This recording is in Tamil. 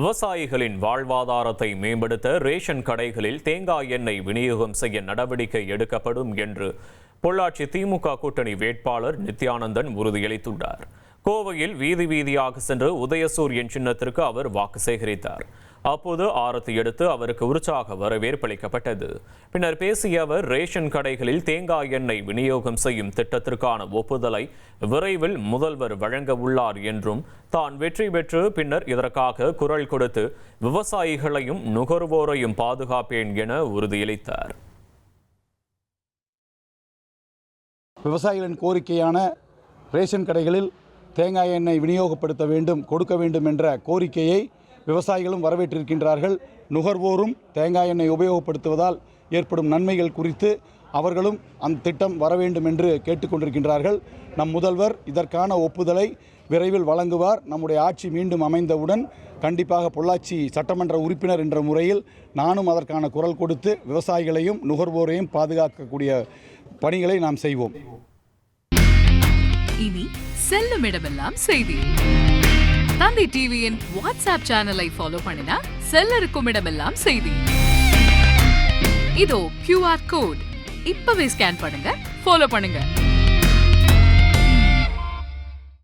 விவசாயிகளின் வாழ்வாதாரத்தை மேம்படுத்த ரேஷன் கடைகளில் தேங்காய் எண்ணெய் விநியோகம் செய்ய நடவடிக்கை எடுக்கப்படும் என்று பொள்ளாச்சி திமுக கூட்டணி வேட்பாளர் நித்யானந்தன் உறுதியளித்துள்ளார். கோவையில் வீதி வீதியாக சென்று உதயசூரியன் சின்னத்திற்கு அவர் வாக்கு சேகரித்தார். அப்போது ஆரத்தி எடுத்து அவருக்கு உற்சாக வரவேற்பளிக்கப்பட்டது. பின்னர் பேசிய அவர் ரேஷன் கடைகளில் தேங்காய் எண்ணெய் விநியோகம் செய்யும் திட்டத்திற்கான ஒப்புதலை விரைவில் முதல்வர் வழங்க உள்ளார் என்றும் தான் வெற்றி பெற்று பின்னர் இதற்காக குரல் கொடுத்து விவசாயிகளையும் நுகர்வோரையும் பாதுகாப்பேன் என உறுதியளித்தார். விவசாயிகளின் கோரிக்கையான ரேஷன் கடைகளில் தேங்காய் எண்ணெய் விநியோகப்படுத்த வேண்டும், கொடுக்க வேண்டும் என்ற கோரிக்கையை விவசாயிகளும் வரவேற்றிருக்கின்றார்கள். நுகர்வோரும் தேங்காய் எண்ணெய் உபயோகப்படுத்துவதால் ஏற்படும் நன்மைகள் குறித்து அவர்களும் அந்த திட்டம் வர வேண்டும் என்று கேட்டுக்கொண்டிருக்கின்றார்கள். நம் முதல்வர் இதற்கான ஒப்புதலை விரைவில் வழங்குவார். நம்முடைய ஆட்சி மீண்டும் அமைந்தவுடன் கண்டிப்பாக பொள்ளாச்சி சட்டமன்ற உறுப்பினர் என்ற முறையில் நானும் அதற்கான குரல் கொடுத்து விவசாயிகளையும் நுகர்வோரையும் பாதுகாக்கக்கூடிய பணிகளை நாம் செய்வோம். இனி செல்லும் இடமெல்லாம் செய்தி. தந்தி டிவியின் வாட்ஸ்அப் சேனலை ஃபாலோ பண்ணினா செல்ல இருக்கும் இடமெல்லாம் செய்தி. இதோ QR கோட் இப்பவே ஸ்கேன் பண்ணுங்க, ஃபாலோ பண்ணுங்க.